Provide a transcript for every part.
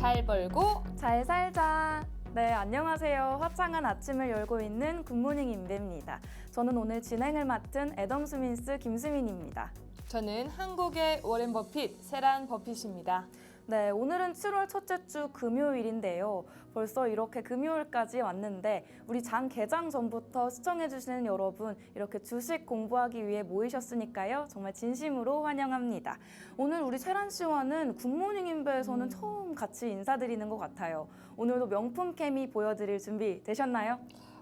잘 벌고 잘 살자. 네, 안녕하세요. 화창한 아침을 열고 있는 굿모닝 임배입니다. 저는 오늘 진행을 맡은 애덤 스민스 김수민입니다. 저는 한국의 워렌 버핏, 세란 버핏입니다. 네, 오늘은 7월 첫째 주 금요일인데요. 벌써 이렇게 금요일까지 왔는데 우리 장 개장 전부터 시청해주시는 여러분 이렇게 주식 공부하기 위해 모이셨으니까요. 정말 진심으로 환영합니다. 오늘 우리 세란 씨와는 굿모닝 임배에서는 처음 같이 인사드리는 것 같아요. 오늘도 명품 케미 보여드릴 준비 되셨나요?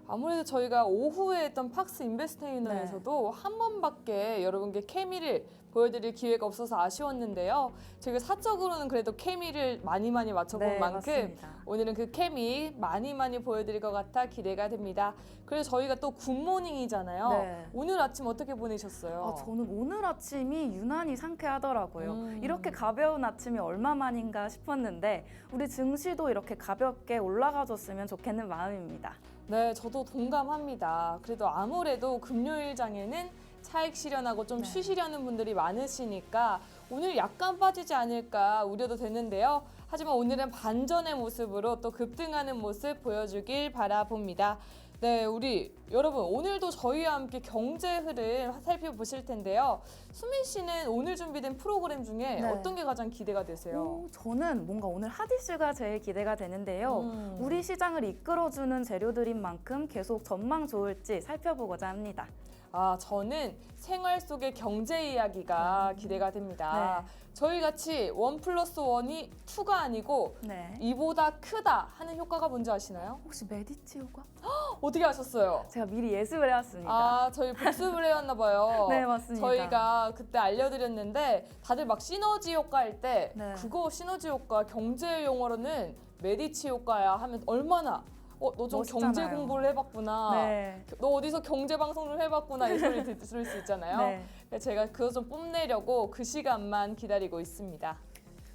아무래도 저희가 오후에 했던 팍스 인베스테이너에서도 한 번밖에 여러분께 케미를 보여드릴 기회가 없어서 아쉬웠는데요. 저희가 사적으로는 그래도 케미를 많이 맞춰본 네, 만큼 맞습니다. 오늘은 그 케미 많이 보여드릴 것 같아 기대가 됩니다. 그래서 저희가 또 굿모닝이잖아요. 네. 오늘 아침 어떻게 보내셨어요? 저는 오늘 아침이 유난히 상쾌하더라고요. 이렇게 가벼운 아침이 얼마만인가 싶었는데 우리 증시도 이렇게 가볍게 올라가줬으면 좋겠는 마음입니다. 네, 저도 동감합니다. 그래도 아무래도 금요일 장에는 차익 실현하고 좀 쉬시려는 분들이 많으시니까 오늘 약간 빠지지 않을까 우려도 되는데요. 하지만 오늘은 반전의 모습으로 또 급등하는 모습 보여주길 바라봅니다. 네, 우리 여러분 오늘도 저희와 함께 경제 흐름 살펴보실 텐데요. 수민 씨는 오늘 준비된 프로그램 중에 어떤 게 가장 기대가 되세요? 저는 뭔가 오늘 핫 이슈가 제일 기대가 되는데요. 우리 시장을 이끌어주는 재료들인 만큼 계속 전망 좋을지 살펴보고자 합니다. 저는 생활 속의 경제 이야기가 기대가 됩니다. 저희 같이 1+1이 2가 아니고 이보다 크다 하는 효과가 뭔지 아시나요? 혹시 메디치 효과? 어떻게 아셨어요? 제가 미리 예습을 해왔습니다. 저희 복습을 해왔나 봐요. 네, 맞습니다. 저희가 그때 알려드렸는데 다들 막 시너지 효과 할 때 그거 시너지 효과 경제 용어로는 메디치 효과야 하면 얼마나 너 좀 경제 공부를 해봤구나. 너 어디서 경제 방송을 해봤구나. 이 소리 들을 수 있잖아요. 그래서 제가 그거 좀 뽐내려고 그 시간만 기다리고 있습니다.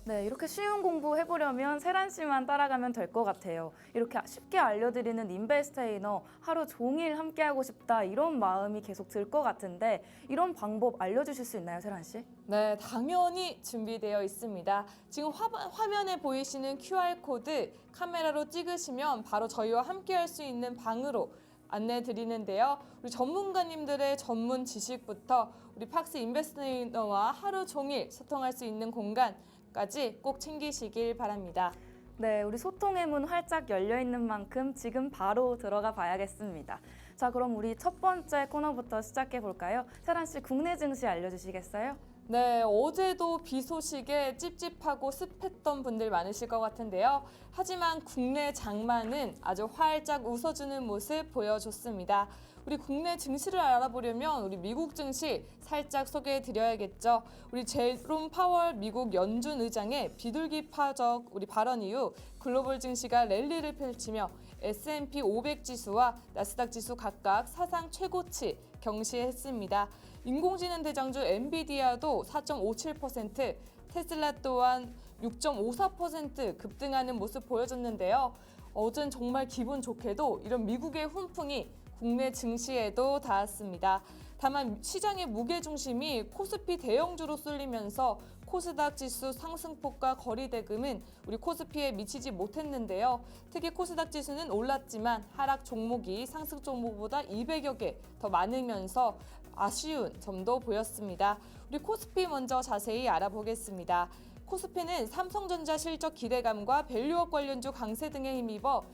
네, 이렇게 쉬운 공부 해보려면 세란 씨만 따라가면 될 것 같아요. 이렇게 쉽게 알려드리는 인베스테이너 하루 종일 함께하고 싶다 이런 마음이 계속 들 것 같은데 이런 방법 알려주실 수 있나요, 세란 씨? 네, 당연히 준비되어 있습니다. 지금 화면에 보이시는 QR코드 카메라로 찍으시면 바로 저희와 함께할 수 있는 방으로 안내 드리는데요. 우리 전문가님들의 전문 지식부터 우리 팍스 인베스테이너와 하루 종일 소통할 수 있는 공간까지 꼭 챙기시길 바랍니다. 네, 우리 소통의 문 활짝 열려있는 만큼 지금 바로 들어가 봐야겠습니다. 자, 그럼 우리 첫 번째 코너부터 시작해 볼까요? 세란 씨, 국내 증시 알려주시겠어요? 네, 어제도 비 소식에 찝찝하고 습했던 분들 많으실 것 같은데요. 하지만 국내 장마는 아주 활짝 웃어주는 모습 보여줬습니다. 우리 국내 증시를 알아보려면 우리 미국 증시 살짝 소개해 드려야겠죠. 우리 제롬 파월 미국 연준 의장의 비둘기파적 우리 발언 이후 글로벌 증시가 랠리를 펼치며 S&P 500 지수와 나스닥 지수 각각 사상 최고치 경시했습니다. 인공지능 대장주 엔비디아도 4.57%, 테슬라 또한 6.54% 급등하는 모습 보여줬는데요. 어젠 정말 기분 좋게도 이런 미국의 훈풍이 국내 증시에도 닿았습니다. 다만 시장의 무게중심이 코스피 대형주로 쏠리면서 코스닥 지수 상승폭과 거리대금은 우리 코스피에 미치지 못했는데요. 특히 코스닥 지수는 올랐지만 하락 종목이 상승 종목보다 200여 개 더 많으면서 아쉬운 점도 보였습니다. 우리 코스피 먼저 자세히 알아보겠습니다. 코스피는 삼성전자 실적 기대감과 밸류업 관련주 강세 등에 힘입어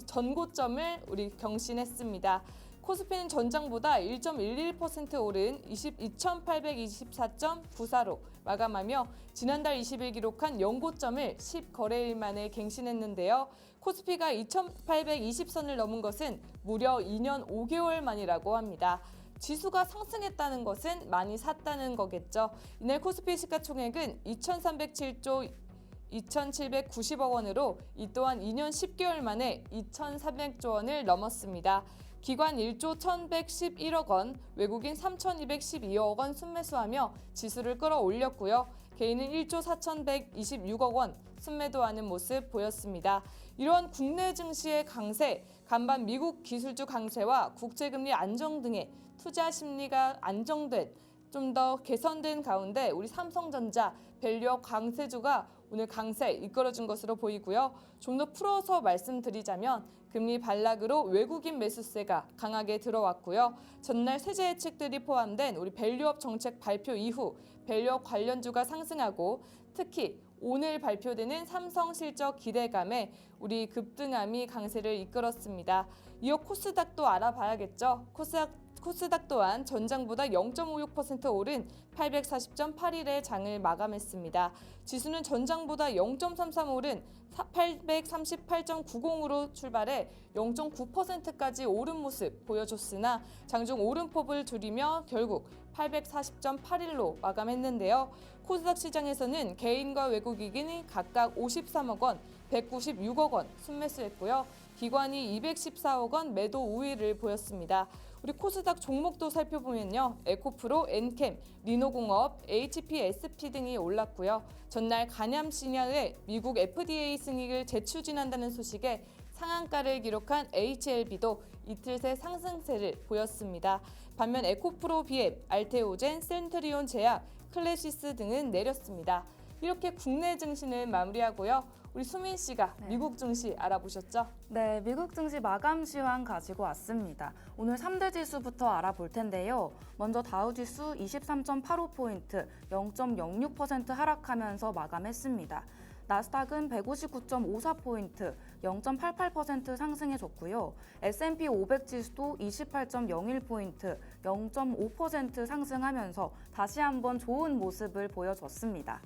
전고점을 우리 경신했습니다. 코스피는 전장보다 1.11% 오른 22,824.94로 마감하며 지난달 20일 기록한 연고점을 10거래일 만에 갱신했는데요. 코스피가 2,820선을 넘은 것은 무려 2년 5개월 만이라고 합니다. 지수가 상승했다는 것은 많이 샀다는 거겠죠. 이날 코스피 시가총액은 2,307조 2,790억 원으로 이 또한 2년 10개월 만에 2,300조 원을 넘었습니다. 기관 1조 1,111억 원, 외국인 3,212억 원 순매수하며 지수를 끌어올렸고요. 개인은 1조 4,126억 원 순매도하는 모습 보였습니다. 이러한 국내 증시의 강세, 간밤 미국 기술주 강세와 국제금리 안정 등의 투자 심리가 안정된 좀 더 개선된 가운데 우리 삼성전자 밸류업 강세주가 오늘 강세 이끌어준 것으로 보이고요. 좀 더 풀어서 말씀드리자면 금리 반락으로 외국인 매수세가 강하게 들어왔고요. 전날 세제 혜택들이 포함된 우리 밸류업 정책 발표 이후 밸류업 관련주가 상승하고 특히 오늘 발표되는 삼성 실적 기대감에 우리 급등함이 강세를 이끌었습니다. 이어 코스닥도 알아봐야겠죠. 코스닥 또한 전장보다 0.56% 오른 840.81의 장을 마감했습니다. 지수는 전장보다 0.33 오른 838.90으로 출발해 0.9%까지 오른 모습 보여줬으나 장중 오름폭을 줄이며 결국 840.81로 마감했는데요. 코스닥 시장에서는 개인과 외국인이 각각 53억 원, 196억 원 순매수했고요. 기관이 214억 원 매도 우위를 보였습니다. 우리 코스닥 종목도 살펴보면요. 에코프로, 엔캠, 리노공업, HPSP 등이 올랐고요. 전날 간암신약의 미국 FDA 승인을 재추진한다는 소식에 상한가를 기록한 HLB도 이틀 새 상승세를 보였습니다. 반면 에코프로 BM, 알테오젠, 센트리온 제약, 클래시스 등은 내렸습니다. 이렇게 국내 증시는 마무리하고요. 우리 수민 씨가 미국 증시 알아보셨죠? 네, 미국 증시 마감 시황 가지고 왔습니다. 오늘 3대 지수부터 알아볼 텐데요. 먼저 다우지수 23.85포인트, 0.06% 하락하면서 마감했습니다. 나스닥은 159.54포인트, 0.88% 상승해줬고요. S&P 500 지수도 28.01포인트, 0.5% 상승하면서 다시 한번 좋은 모습을 보여줬습니다.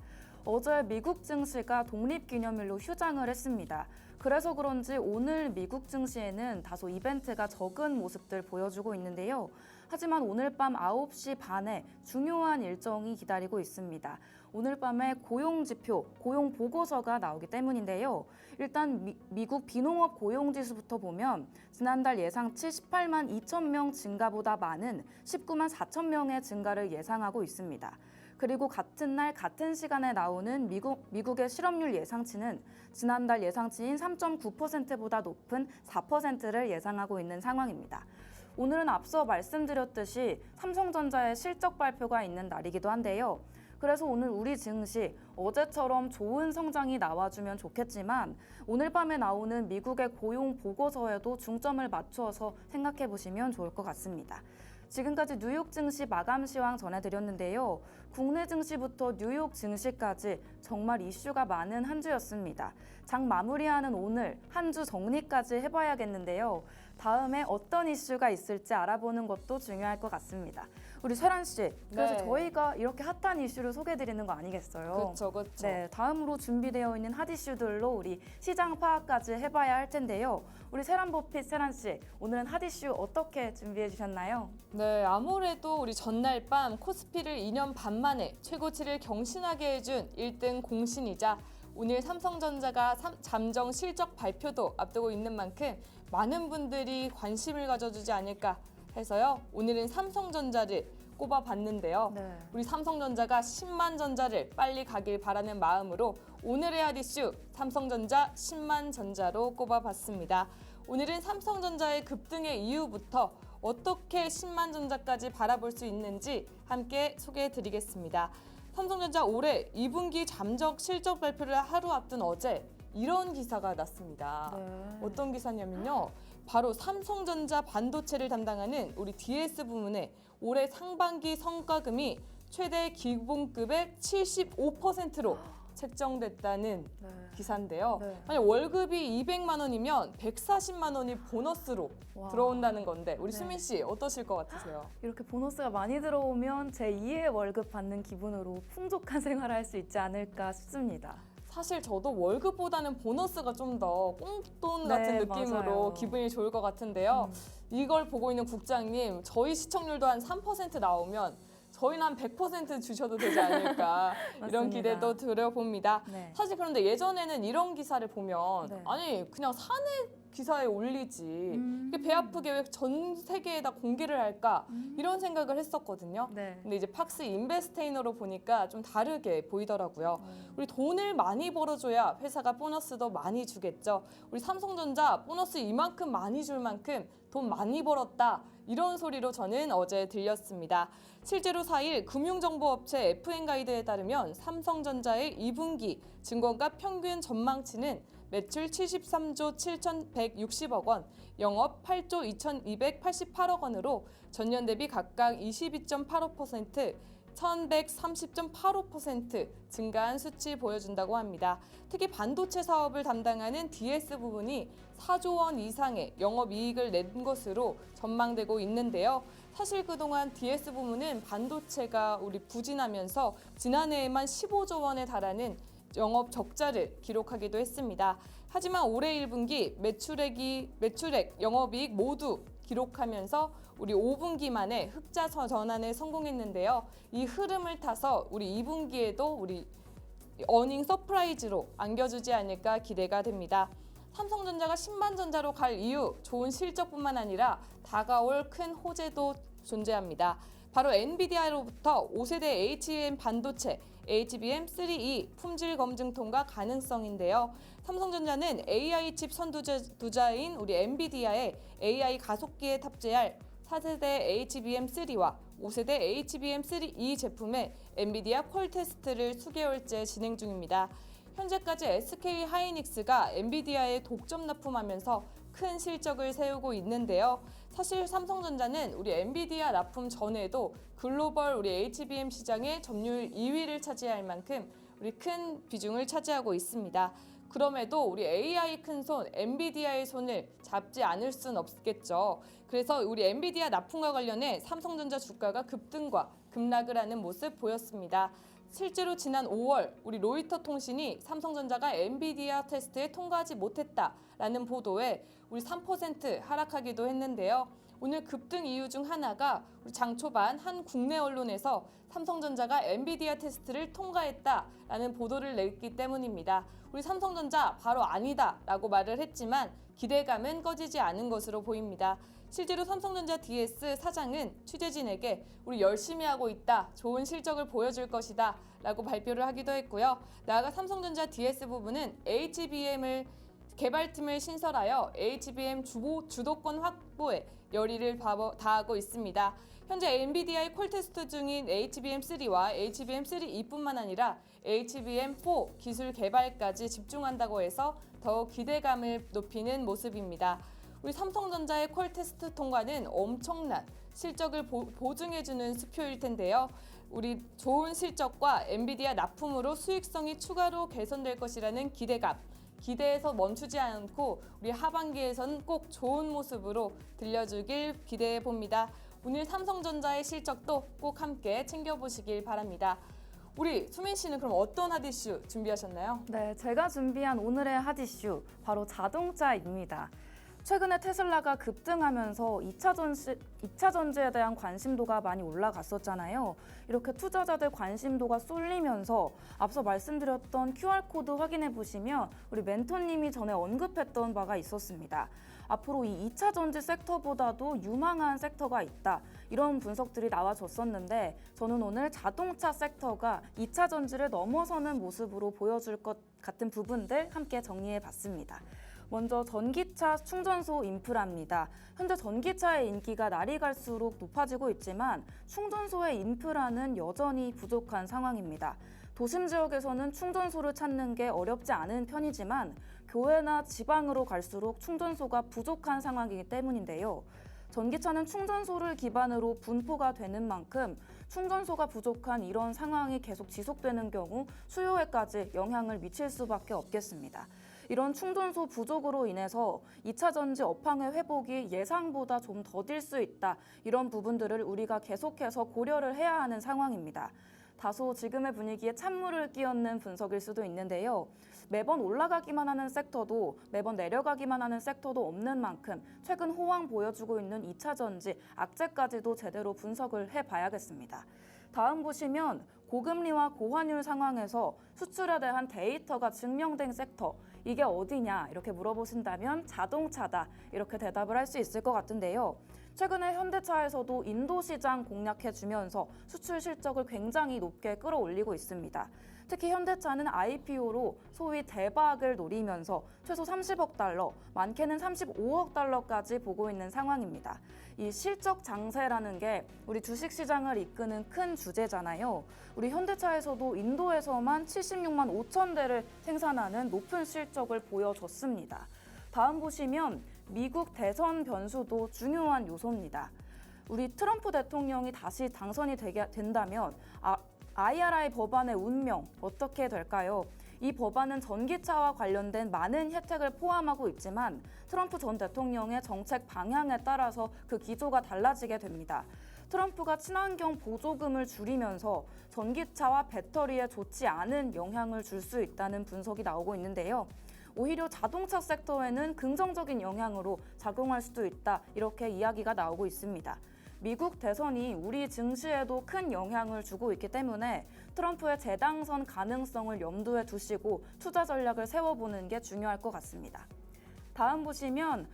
어제 미국 증시가 독립기념일로 휴장을 했습니다. 그래서 그런지 오늘 미국 증시에는 다소 이벤트가 적은 모습들 보여주고 있는데요. 하지만 오늘 밤 9시 반에 중요한 일정이 기다리고 있습니다. 오늘 밤에 고용지표, 고용보고서가 나오기 때문인데요. 일단 미국 비농업 고용지수부터 보면 지난달 예상치 18만 2천 명 증가보다 많은 19만 4천 명의 증가를 예상하고 있습니다. 그리고 같은 날 같은 시간에 나오는 미국의 실업률 예상치는 지난달 예상치인 3.9%보다 높은 4%를 예상하고 있는 상황입니다. 오늘은 앞서 말씀드렸듯이 삼성전자의 실적 발표가 있는 날이기도 한데요. 그래서 오늘 우리 증시 어제처럼 좋은 성장이 나와주면 좋겠지만 오늘 밤에 나오는 미국의 고용 보고서에도 중점을 맞춰서 생각해 보시면 좋을 것 같습니다. 지금까지 뉴욕 증시 마감 시황 전해드렸는데요. 국내 증시부터 뉴욕 증시까지 정말 이슈가 많은 한 주였습니다. 장 마무리하는 오늘 한 주 정리까지 해봐야겠는데요. 다음에 어떤 이슈가 있을지 알아보는 것도 중요할 것 같습니다. 우리 세란 씨, 그래서 저희가 이렇게 핫한 이슈를 소개해드리는 거 아니겠어요? 그렇죠, 그렇죠. 네, 다음으로 준비되어 있는 핫 이슈들로 우리 시장 파악까지 해봐야 할 텐데요. 우리 세란버핏 세란 씨, 오늘은 핫 이슈 어떻게 준비해 주셨나요? 네, 아무래도 우리 전날 밤 코스피를 2년 반 만에 최고치를 경신하게 해준 1등 공신이자 오늘 삼성전자가 잠정 실적 발표도 앞두고 있는 만큼 많은 분들이 관심을 가져주지 않을까 해서요. 오늘은 삼성전자를 꼽아봤는데요. 네. 우리 삼성전자가 10만 전자를 빨리 가길 바라는 마음으로 오늘의 핫 이슈 삼성전자 10만 전자로 꼽아봤습니다. 오늘은 삼성전자의 급등의 이유부터 어떻게 10만 전자까지 바라볼 수 있는지 함께 소개해드리겠습니다. 삼성전자 올해 2분기 잠정 실적 발표를 하루 앞둔 어제 이런 기사가 났습니다. 네. 어떤 기사냐면요. 바로 삼성전자 반도체를 담당하는 우리 DS 부문의 올해 상반기 성과금이 최대 기본급의 75%로 책정됐다는 네. 기사인데요. 네. 만약 월급이 200만 원이면 140만 원이 보너스로 와. 들어온다는 건데 우리 네. 수민 씨 어떠실 것 같으세요? 이렇게 보너스가 많이 들어오면 제 2의 월급 받는 기분으로 풍족한 생활을 할 수 있지 않을까 싶습니다. 사실 저도 월급보다는 보너스가 좀 더 꽁돈 같은 네, 느낌으로 맞아요. 기분이 좋을 것 같은데요. 이걸 보고 있는 국장님, 저희 시청률도 한 3% 나오면 저희는 한 100% 주셔도 되지 않을까 이런 맞습니다. 기대도 들어봅니다. 네. 사실 그런데 예전에는 이런 기사를 보면 네. 아니 그냥 사내 기사에 올리지 이게 배 아프게 왜 전 세계에다 공개를 할까 이런 생각을 했었거든요. 네. 근데 이제 팍스 인베스테이너로 보니까 좀 다르게 보이더라고요. 우리 돈을 많이 벌어줘야 회사가 보너스도 많이 주겠죠. 우리 삼성전자 보너스 이만큼 많이 줄 만큼 돈 많이 벌었다 이런 소리로 저는 어제 들렸습니다. 실제로 4일 금융정보업체 FN가이드에 따르면 삼성전자의 2분기 증권가 평균 전망치는 매출 73조 7,160억 원, 영업 8조 2,288억 원으로 전년 대비 각각 22.85%, 1,130.85% 증가한 수치 보여준다고 합니다. 특히 반도체 사업을 담당하는 DS 부분이 4조 원 이상의 영업이익을 낸 것으로 전망되고 있는데요. 사실 그동안 DS 부문은 반도체가 우리 부진하면서 지난해에만 15조 원에 달하는 영업 적자를 기록하기도 했습니다. 하지만 올해 1분기 매출액, 영업이익 모두 기록하면서 우리 5분기 만에 흑자 전환에 성공했는데요. 이 흐름을 타서 우리 2분기에도 우리 어닝 서프라이즈로 안겨주지 않을까 기대가 됩니다. 삼성전자가 신반전자로 갈 이유, 좋은 실적뿐만 아니라 다가올 큰 호재도 존재합니다. 바로 엔비디아로부터 5세대 HBM 반도체 HBM3E 품질 검증 통과 가능성인데요. 삼성전자는 AI 칩 선두자인 우리 엔비디아의 AI 가속기에 탑재할 4세대 HBM3와 5세대 HBM3E 제품의 엔비디아 콜 테스트를 수개월째 진행 중입니다. 현재까지 SK 하이닉스가 엔비디아에 독점 납품하면서 큰 실적을 세우고 있는데요. 사실 삼성전자는 우리 엔비디아 납품 전에도 글로벌 우리 HBM 시장의 점유율 2위를 차지할 만큼 우리 큰 비중을 차지하고 있습니다. 그럼에도 우리 AI 큰손 엔비디아의 손을 잡지 않을 순 없겠죠. 그래서 우리 엔비디아 납품과 관련해 삼성전자 주가가 급등과 급락을 하는 모습 보였습니다. 실제로 지난 5월 우리 로이터 통신이 삼성전자가 엔비디아 테스트에 통과하지 못했다라는 보도에 우리 3% 하락하기도 했는데요. 오늘 급등 이유 중 하나가 우리 장 초반 한 국내 언론에서 삼성전자가 엔비디아 테스트를 통과했다라는 보도를 냈기 때문입니다. 우리 삼성전자 바로 아니다라고 말을 했지만 기대감은 꺼지지 않은 것으로 보입니다. 실제로 삼성전자 DS 사장은 취재진에게 우리 열심히 하고 있다, 좋은 실적을 보여줄 것이다 라고 발표를 하기도 했고요. 나아가 삼성전자 DS 부분은 HBM을 개발팀을 신설하여 HBM 주도권 확보에 열의를 다하고 있습니다. 현재 엔비디아의 콜테스트 중인 HBM3와 HBM3E뿐만 아니라 HBM4 기술 개발까지 집중한다고 해서 더욱 기대감을 높이는 모습입니다. 우리 삼성전자의 콜테스트 통과는 엄청난 실적을 보증해주는 수표일 텐데요. 우리 좋은 실적과 엔비디아 납품으로 수익성이 추가로 개선될 것이라는 기대감, 기대에서 멈추지 않고 우리 하반기에선 꼭 좋은 모습으로 들려주길 기대해 봅니다. 오늘 삼성전자의 실적도 꼭 함께 챙겨보시길 바랍니다. 우리 수민 씨는 그럼 어떤 핫 이슈 준비하셨나요? 네, 제가 준비한 오늘의 핫 이슈 바로 자동차입니다. 최근에 테슬라가 급등하면서 2차 전지에 대한 관심도가 많이 올라갔었잖아요. 이렇게 투자자들 관심도가 쏠리면서 앞서 말씀드렸던 QR코드 확인해 보시면 우리 멘토님이 전에 언급했던 바가 있었습니다. 앞으로 이 2차 전지 섹터보다도 유망한 섹터가 있다. 이런 분석들이 나와줬었는데 저는 오늘 자동차 섹터가 2차 전지를 넘어서는 모습으로 보여줄 것 같은 부분들 함께 정리해 봤습니다. 먼저 전기차 충전소 인프라입니다. 현재 전기차의 인기가 날이 갈수록 높아지고 있지만 충전소의 인프라는 여전히 부족한 상황입니다. 도심 지역에서는 충전소를 찾는 게 어렵지 않은 편이지만 교외나 지방으로 갈수록 충전소가 부족한 상황이기 때문인데요. 전기차는 충전소를 기반으로 분포가 되는 만큼 충전소가 부족한 이런 상황이 계속 지속되는 경우 수요에까지 영향을 미칠 수밖에 없겠습니다. 이런 충전소 부족으로 인해서 2차 전지 업황의 회복이 예상보다 좀 더딜 수 있다. 이런 부분들을 우리가 계속해서 고려를 해야 하는 상황입니다. 다소 지금의 분위기에 찬물을 끼얹는 분석일 수도 있는데요. 매번 올라가기만 하는 섹터도 매번 내려가기만 하는 섹터도 없는 만큼 최근 호황 보여주고 있는 2차 전지, 악재까지도 제대로 분석을 해봐야겠습니다. 다음 보시면 고금리와 고환율 상황에서 수출에 대한 데이터가 증명된 섹터, 이게 어디냐 이렇게 물어보신다면 자동차다 이렇게 대답을 할 수 있을 것 같은데요. 최근에 현대차에서도 인도 시장 공략해주면서 수출 실적을 굉장히 높게 끌어올리고 있습니다. 특히 현대차는 IPO로 소위 대박을 노리면서 최소 30억 달러, 많게는 35억 달러까지 보고 있는 상황입니다. 이 실적 장세라는 게 우리 주식시장을 이끄는 큰 주제잖아요. 우리 현대차에서도 인도에서만 76만 5천 대를 생산하는 높은 실적을 보여줬습니다. 다음 보시면 미국 대선 변수도 중요한 요소입니다. 우리 트럼프 대통령이 다시 당선이 된다면 IRA 법안의 운명 어떻게 될까요? 이 법안은 전기차와 관련된 많은 혜택을 포함하고 있지만 트럼프 전 대통령의 정책 방향에 따라서 그 기조가 달라지게 됩니다. 트럼프가 친환경 보조금을 줄이면서 전기차와 배터리에 좋지 않은 영향을 줄 수 있다는 분석이 나오고 있는데요. 오히려 자동차 섹터에는 긍정적인 영향으로 작용할 수도 있다, 이렇게 이야기가 나오고 있습니다. 미국 대선이 우리 증시에도 큰 영향을 주고 있기 때문에 트럼프의 재당선 가능성을 염두에 두시고 투자 전략을 세워보는 게 중요할 것 같습니다. 다음 보시면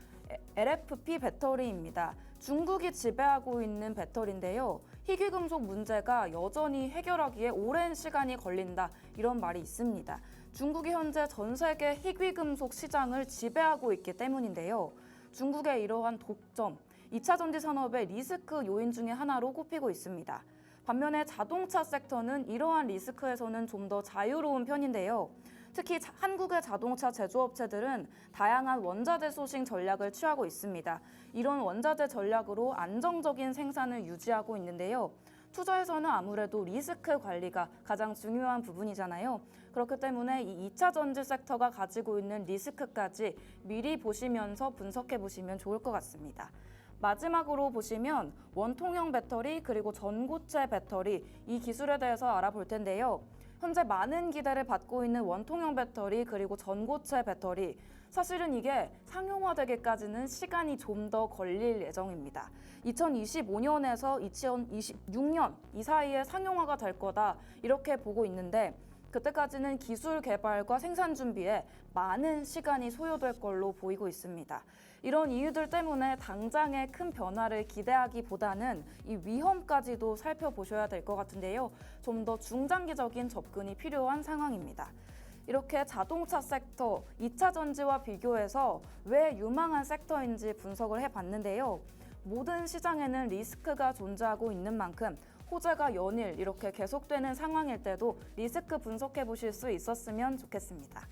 LFP 배터리입니다. 중국이 지배하고 있는 배터리인데요. 희귀금속 문제가 여전히 해결하기에 오랜 시간이 걸린다, 이런 말이 있습니다. 중국이 현재 전 세계 희귀금속 시장을 지배하고 있기 때문인데요. 중국의 이러한 독점, 2차 전지 산업의 리스크 요인 중에 하나로 꼽히고 있습니다. 반면에 자동차 섹터는 이러한 리스크에서는 좀 더 자유로운 편인데요. 특히 한국의 자동차 제조업체들은 다양한 원자재 소싱 전략을 취하고 있습니다. 이런 원자재 전략으로 안정적인 생산을 유지하고 있는데요. 투자에서는 아무래도 리스크 관리가 가장 중요한 부분이잖아요. 그렇기 때문에 이 2차 전지 섹터가 가지고 있는 리스크까지 미리 보시면서 분석해 보시면 좋을 것 같습니다. 마지막으로 보시면 원통형 배터리 그리고 전고체 배터리, 이 기술에 대해서 알아볼 텐데요. 현재 많은 기대를 받고 있는 원통형 배터리 그리고 전고체 배터리, 사실은 이게 상용화되기까지는 시간이 좀 더 걸릴 예정입니다. 2025년에서 2026년 이 사이에 상용화가 될 거다, 이렇게 보고 있는데 그때까지는 기술 개발과 생산 준비에 많은 시간이 소요될 걸로 보이고 있습니다. 이런 이유들 때문에 당장의 큰 변화를 기대하기보다는 이 위험까지도 살펴보셔야 될 것 같은데요. 좀 더 중장기적인 접근이 필요한 상황입니다. 이렇게 자동차 섹터, 2차 전지와 비교해서 왜 유망한 섹터인지 분석을 해봤는데요. 모든 시장에는 리스크가 존재하고 있는 만큼 호재가 연일 이렇게 계속되는 상황일 때도 리스크 분석해 보실 수 있었으면 좋겠습니다.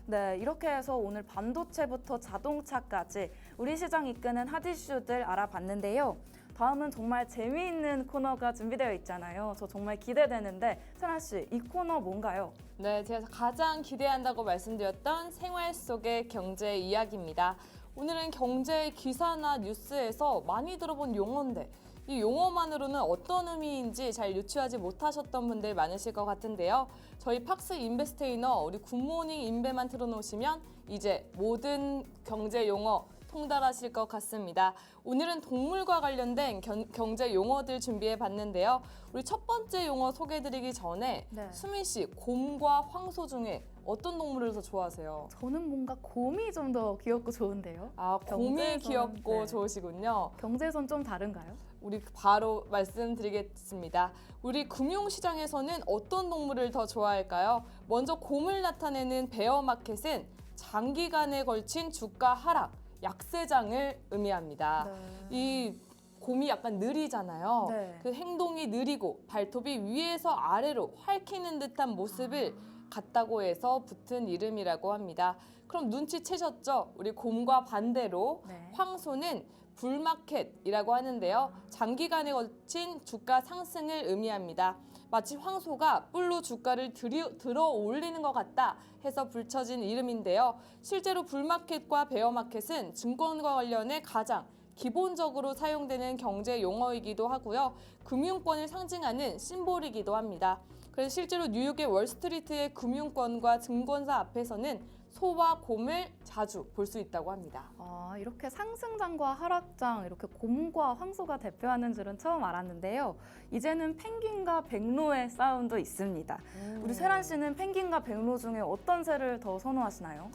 네, 이렇게 해서 오늘 반도체부터 자동차까지 우리 시장 이끄는 핫 이슈들 알아봤는데요. 다음은 정말 재미있는 코너가 준비되어 있잖아요. 저 정말 기대되는데 세나 씨, 이 코너 뭔가요? 네, 제가 가장 기대한다고 말씀드렸던 생활 속의 경제 이야기입니다. 오늘은 경제 기사나 뉴스에서 많이 들어본 용어인데 이 용어만으로는 어떤 의미인지 잘 유추하지 못하셨던 분들 많으실 것 같은데요. 저희 팍스 인베스테이너 우리 굿모닝 인베만 틀어놓으시면 이제 모든 경제 용어 통달하실 것 같습니다. 오늘은 동물과 관련된 경제 용어들 준비해 봤는데요. 우리 첫 번째 용어 소개해드리기 전에 수민 씨, 곰과 황소 중에 어떤 동물을 더 좋아하세요? 저는 뭔가 곰이 좀 더 귀엽고 좋은데요. 아, 곰이 경제선, 귀엽고 네. 좋으시군요. 경제선 좀 다른가요? 우리 바로 말씀드리겠습니다. 우리 금융시장에서는 어떤 동물을 더 좋아할까요? 먼저 곰을 나타내는 베어마켓은 장기간에 걸친 주가 하락, 약세장을 의미합니다. 이 곰이 약간 느리잖아요. 네. 그 행동이 느리고 발톱이 위에서 아래로 핥히는 듯한 모습을 같다고 해서 붙은 이름이라고 합니다. 그럼 눈치채셨죠? 우리 곰과 반대로 네. 황소는 불마켓이라고 하는데요. 장기간에 걸친 주가 상승을 의미합니다. 마치 황소가 뿔로 주가를 들어 올리는 것 같다 해서 붙여진 이름인데요. 실제로 불마켓과 베어마켓은 증권과 관련해 가장 기본적으로 사용되는 경제 용어이기도 하고요. 금융권을 상징하는 심볼이기도 합니다. 그래서 실제로 뉴욕의 월스트리트의 금융권과 증권사 앞에서는 소와 곰을 자주 볼 수 있다고 합니다. 아, 이렇게 상승장과 하락장, 이렇게 곰과 황소가 대표하는 줄은 처음 알았는데요. 이제는 펭귄과 백로의 싸움도 있습니다. 우리 세란 씨는 펭귄과 백로 중에 어떤 새를 더 선호하시나요?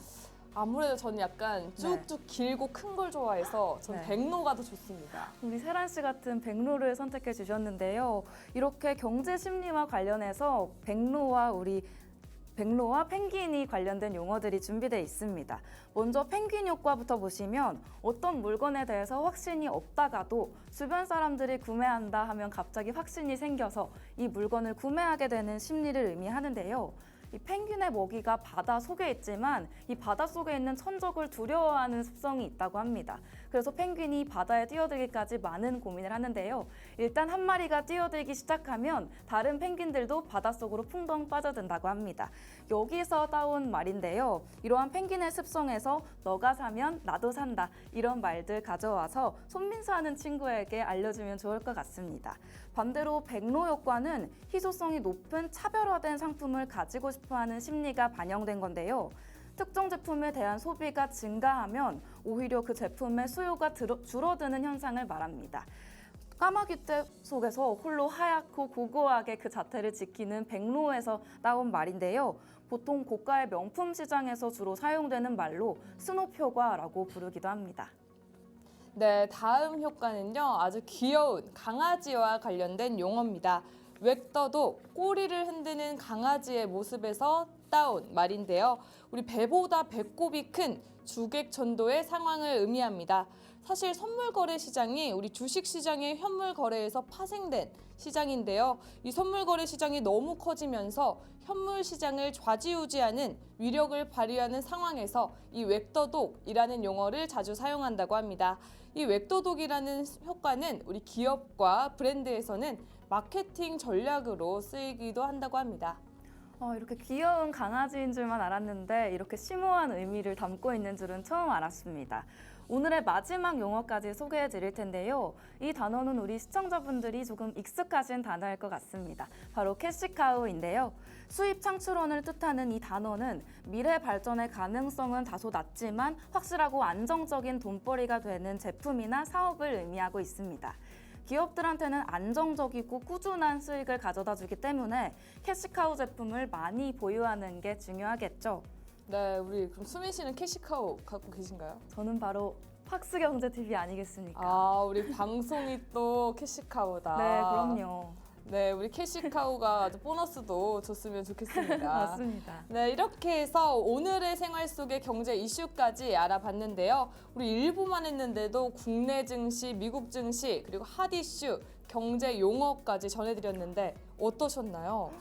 아무래도 저는 약간 쭉쭉 길고 큰 걸 좋아해서 저는 네. 백로가 더 좋습니다. 우리 세란 씨 같은 백로를 선택해 주셨는데요. 이렇게 경제 심리와 관련해서 백로와 펭귄이 관련된 용어들이 준비되어 있습니다. 먼저 펭귄 효과부터 보시면 어떤 물건에 대해서 확신이 없다가도 주변 사람들이 구매한다 하면 갑자기 확신이 생겨서 이 물건을 구매하게 되는 심리를 의미하는데요. 이 펭귄의 먹이가 바다 속에 있지만 이 바다 속에 있는 천적을 두려워하는 습성이 있다고 합니다. 그래서 펭귄이 바다에 뛰어들기까지 많은 고민을 하는데요. 일단 한 마리가 뛰어들기 시작하면 다른 펭귄들도 바닷속으로 풍덩 빠져든다고 합니다. 여기서 따온 말인데요. 이러한 펭귄의 습성에서 너가 사면 나도 산다 이런 말들 가져와서 손민수하는 친구에게 알려주면 좋을 것 같습니다. 반대로 백로 효과는 희소성이 높은 차별화된 상품을 가지고 싶어하는 심리가 반영된 건데요. 특정 제품에 대한 소비가 증가하면 오히려 그 제품의 수요가 줄어드는 현상을 말합니다. 까마귀떼 속에서 홀로 하얗고 고고하게 그 자태를 지키는 백로에서 따온 말인데요. 보통 고가의 명품 시장에서 주로 사용되는 말로 스눕 효과라고 부르기도 합니다. 네, 다음 효과는요. 아주 귀여운 강아지와 관련된 용어입니다. 웩더도 꼬리를 흔드는 강아지의 모습에서 따온 말인데요. 우리 배보다 배꼽이 큰 주객전도의 상황을 의미합니다. 사실 선물 거래 시장이 우리 주식 시장의 현물 거래에서 파생된 시장인데요. 이 선물 거래 시장이 너무 커지면서 현물 시장을 좌지우지하는 위력을 발휘하는 상황에서 이 웩더독이라는 용어를 자주 사용한다고 합니다. 이 웩더독이라는 효과는 우리 기업과 브랜드에서는 마케팅 전략으로 쓰이기도 한다고 합니다. 이렇게 귀여운 강아지인 줄만 알았는데 이렇게 심오한 의미를 담고 있는 줄은 처음 알았습니다. 오늘의 마지막 용어까지 소개해 드릴 텐데요. 이 단어는 우리 시청자분들이 조금 익숙하신 단어일 것 같습니다. 바로 캐시카우인데요. 수입 창출원을 뜻하는 이 단어는 미래 발전의 가능성은 다소 낮지만 확실하고 안정적인 돈벌이가 되는 제품이나 사업을 의미하고 있습니다. 기업들한테는 안정적이고 꾸준한 수익을 가져다 주기 때문에 캐시카우 제품을 많이 보유하는 게 중요하겠죠. 네, 우리 그럼 수민 씨는 캐시카우 갖고 계신가요? 저는 바로 팍스경제TV 아니겠습니까? 아, 우리 방송이 또 캐시카우다. 네, 그럼요. 네, 우리 캐시카우가 아주 보너스도 줬으면 좋겠습니다. 맞습니다. 네, 이렇게 해서 오늘의 생활 속의 경제 이슈까지 알아봤는데요. 우리 일부만 했는데도 국내 증시, 미국 증시, 그리고 핫 이슈, 경제 용어까지 전해드렸는데 어떠셨나요?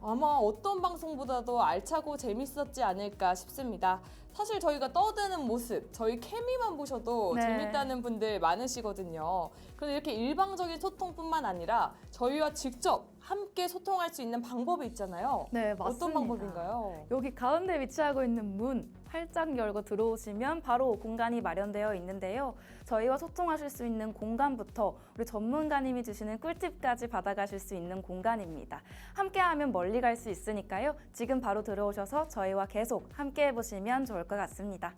아마 어떤 방송보다도 알차고 재밌었지 않을까 싶습니다. 사실 저희가 떠드는 모습, 저희 케미만 보셔도 네. 재밌다는 분들 많으시거든요. 그런데 이렇게 일방적인 소통뿐만 아니라 저희와 직접 함께 소통할 수 있는 방법이 있잖아요. 네, 맞습니다. 어떤 방법인가요? 여기 가운데 위치하고 있는 문 활짝 열고 들어오시면 바로 공간이 마련되어 있는데요. 저희와 소통하실 수 있는 공간부터 우리 전문가님이 주시는 꿀팁까지 받아가실 수 있는 공간입니다. 함께하면 멀리 갈 수 있으니까요. 지금 바로 들어오셔서 저희와 계속 함께 해보시면 좋을 것 같습니다.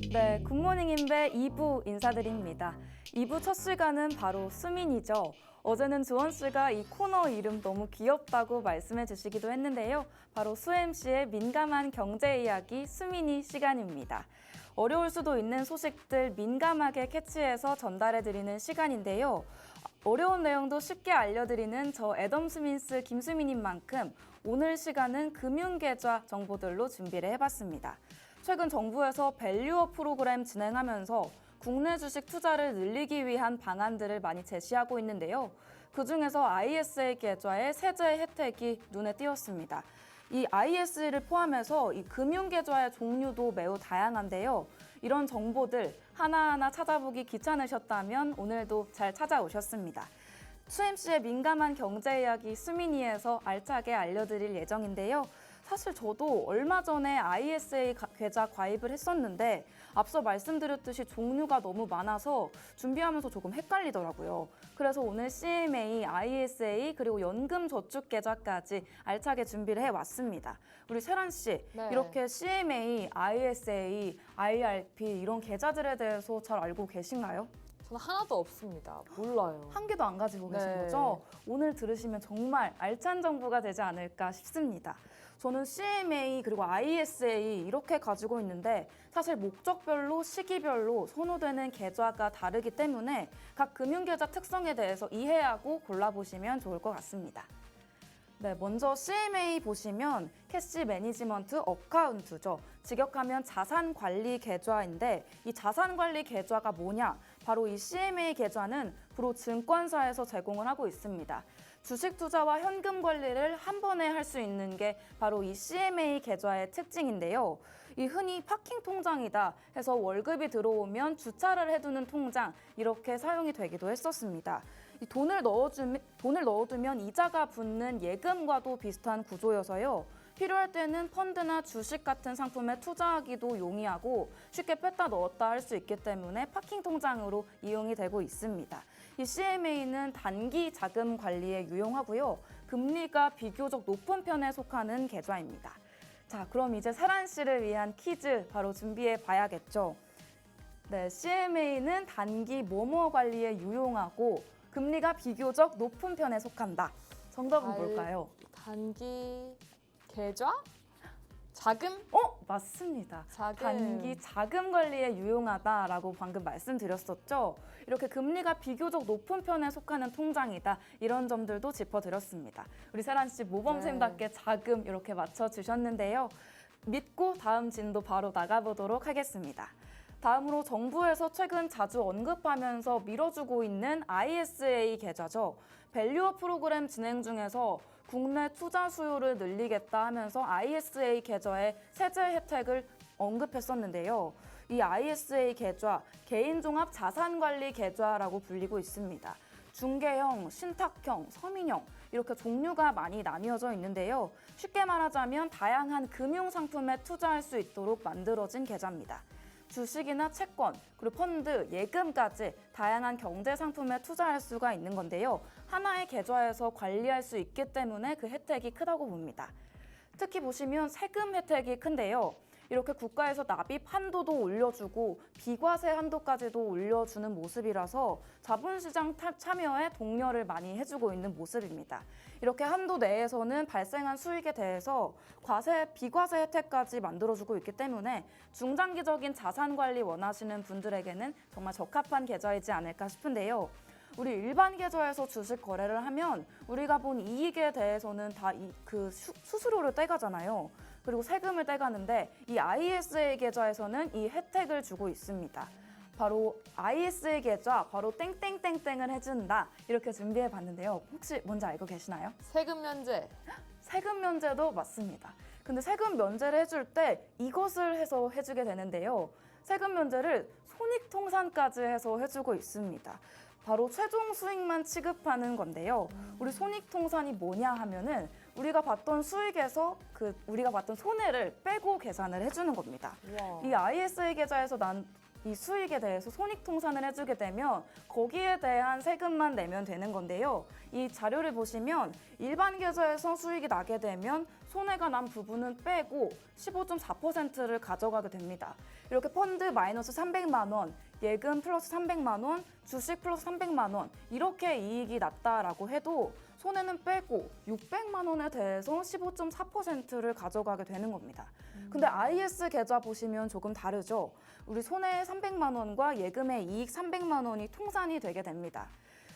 네, 굿모닝 인베 2부 인사드립니다. 2부 첫 시간은 바로 수민이죠. 어제는 주원 씨가 이 코너 이름 너무 귀엽다고 말씀해 주시기도 했는데요. 바로 수MC의 민감한 경제 이야기 수민이 시간입니다. 어려울 수도 있는 소식들 민감하게 캐치해서 전달해 드리는 시간인데요. 어려운 내용도 쉽게 알려드리는 저 애덤 스민스 김수민인 만큼 오늘 시간은 금융계좌 정보들로 준비를 해봤습니다. 최근 정부에서 밸류업 프로그램 진행하면서 국내 주식 투자를 늘리기 위한 방안들을 많이 제시하고 있는데요. 그중에서 ISA 계좌의 세제 혜택이 눈에 띄었습니다. 이 IS를 포함해서 이 금융계좌의 종류도 매우 다양한데요. 이런 정보들 하나하나 찾아보기 귀찮으셨다면 오늘도 잘 찾아오셨습니다. 수MC의 민감한 경제 이야기 수민이에서 알차게 알려드릴 예정인데요. 사실 저도 얼마 전에 ISA 계좌 가입을 했었는데 앞서 말씀드렸듯이 종류가 너무 많아서 준비하면서 조금 헷갈리더라고요. 그래서 오늘 CMA, ISA 그리고 연금저축계좌까지 알차게 준비를 해왔습니다. 우리 세란 씨, 네. 이렇게 CMA, ISA, IRP 이런 계좌들에 대해서 잘 알고 계신가요? 저는 하나도 없습니다. 몰라요. 한 개도 안 가지고 계신 네. 거죠? 오늘 들으시면 정말 알찬 정보가 되지 않을까 싶습니다. 저는 CMA 그리고 ISA 이렇게 가지고 있는데 사실 목적별로 시기별로 선호되는 계좌가 다르기 때문에 각 금융계좌 특성에 대해서 이해하고 골라보시면 좋을 것 같습니다. 네, 먼저 CMA 보시면 캐시 매니지먼트 어카운트죠. 직역하면 자산관리 계좌인데 이 자산관리 계좌가 뭐냐? 바로 이 CMA 계좌는 프로 증권사에서 제공을 하고 있습니다. 주식 투자와 현금 관리를 한 번에 할 수 있는 게 바로 이 CMA 계좌의 특징인데요. 이 흔히 파킹 통장이다 해서 월급이 들어오면 주차를 해두는 통장 이렇게 사용이 되기도 했었습니다. 이 돈을 넣어두면 이자가 붙는 예금과도 비슷한 구조여서요. 필요할 때는 펀드나 주식 같은 상품에 투자하기도 용이하고 쉽게 뺐다 넣었다 할 수 있기 때문에 파킹 통장으로 이용이 되고 있습니다. 이 CMA는 단기 자금 관리에 유용하고요. 금리가 비교적 높은 편에 속하는 계좌입니다. 자, 그럼 이제 세란 씨를 위한 퀴즈 바로 준비해 봐야겠죠. 네, CMA는 단기 뭐뭐 관리에 유용하고 금리가 비교적 높은 편에 속한다. 정답은 뭘까요? 단기 계좌? 자금? 맞습니다. 자금. 단기 자금 관리에 유용하다라고 방금 말씀드렸었죠. 이렇게 금리가 비교적 높은 편에 속하는 통장이다. 이런 점들도 짚어드렸습니다. 우리 세란 씨 모범생답게 자금 이렇게 맞춰주셨는데요. 믿고 다음 진도 바로 나가보도록 하겠습니다. 다음으로 정부에서 최근 자주 언급하면서 밀어주고 있는 ISA 계좌죠. 밸류업 프로그램 진행 중에서 국내 투자 수요를 늘리겠다 하면서 ISA 계좌의 세제 혜택을 언급했었는데요. 이 ISA 계좌, 개인종합 자산관리 계좌라고 불리고 있습니다. 중개형, 신탁형, 서민형 이렇게 종류가 많이 나뉘어져 있는데요. 쉽게 말하자면 다양한 금융상품에 투자할 수 있도록 만들어진 계좌입니다. 주식이나 채권, 그리고 펀드, 예금까지 다양한 경제 상품에 투자할 수가 있는 건데요. 하나의 계좌에서 관리할 수 있기 때문에 그 혜택이 크다고 봅니다. 특히 보시면 세금 혜택이 큰데요. 이렇게 국가에서 납입 한도도 올려주고 비과세 한도까지도 올려주는 모습이라서 자본시장 참여에 독려를 많이 해주고 있는 모습입니다. 이렇게 한도 내에서는 발생한 수익에 대해서 비과세 혜택까지 만들어주고 있기 때문에 중장기적인 자산 관리 원하시는 분들에게는 정말 적합한 계좌이지 않을까 싶은데요. 우리 일반 계좌에서 주식 거래를 하면 우리가 본 이익에 대해서는 다 수수료를 떼가잖아요. 그리고 세금을 떼가는데 이 ISA 계좌에서는 이 혜택을 주고 있습니다. 바로 ISA 계좌, 바로 땡땡땡땡을 해준다. 이렇게 준비해봤는데요. 혹시 뭔지 알고 계시나요? 세금 면제. 세금 면제도 맞습니다. 근데 세금 면제를 해줄 때 이것을 해서 해주게 되는데요. 세금 면제를 손익통산까지 해서 해주고 있습니다. 바로 최종 수익만 취급하는 건데요. 우리 손익통산이 뭐냐 하면은 우리가 봤던 수익에서 우리가 봤던 손해를 빼고 계산을 해주는 겁니다. 우와. 이 ISA 계좌에서 난 이 수익에 대해서 손익통산을 해주게 되면 거기에 대한 세금만 내면 되는 건데요. 이 자료를 보시면 일반 계좌에서 수익이 나게 되면 손해가 난 부분은 빼고 15.4%를 가져가게 됩니다. 이렇게 펀드 마이너스 300만 원, 예금 플러스 300만 원, 주식 플러스 300만 원 이렇게 이익이 났다라고 해도 손해는 빼고 600만 원에 대해서 15.4%를 가져가게 되는 겁니다. 근데 IS 계좌 보시면 조금 다르죠. 우리 손해 300만 원과 예금의 이익 300만 원이 통산이 되게 됩니다.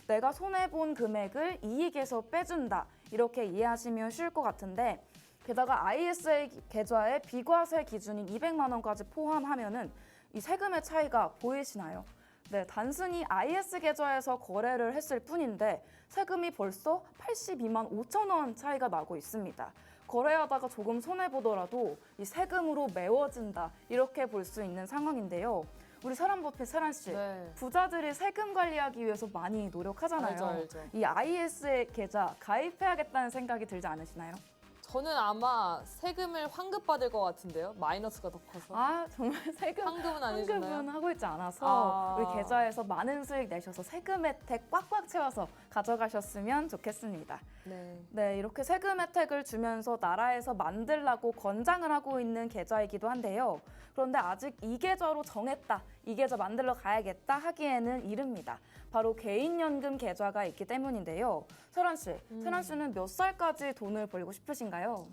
내가 손해본 금액을 이익에서 빼준다 이렇게 이해하시면 쉬울 것 같은데 게다가 ISA 계좌의 비과세 기준인 200만 원까지 포함하면은 이 세금의 차이가 보이시나요? 네, 단순히 IS 계좌에서 거래를 했을 뿐인데 세금이 벌써 82만 5천 원 차이가 나고 있습니다. 거래하다가 조금 손해보더라도 이 세금으로 메워진다 이렇게 볼 수 있는 상황인데요. 우리 사람버핏 세란 씨, 네. 부자들이 세금 관리하기 위해서 많이 노력하잖아요. 알죠. 이 IS의 계좌 가입해야겠다는 생각이 들지 않으시나요? 저는 아마 세금을 환급받을 것 같은데요. 마이너스가 더 커서. 아, 정말 세금 환급은 안 해주나요? 환급은 하고 있지 않아서 아. 우리 계좌에서 많은 수익 내셔서 세금 혜택 꽉꽉 채워서 가져가셨으면 좋겠습니다. 네. 네, 이렇게 세금 혜택을 주면서 나라에서 만들라고 권장을 하고 있는 계좌이기도 한데요. 그런데 아직 이 계좌로 정했다, 이 계좌 만들러 가야겠다 하기에는 이릅니다. 바로 개인연금 계좌가 있기 때문인데요. 세란 씨, 세란 씨는 몇 살까지 돈을 벌고 싶으신가요?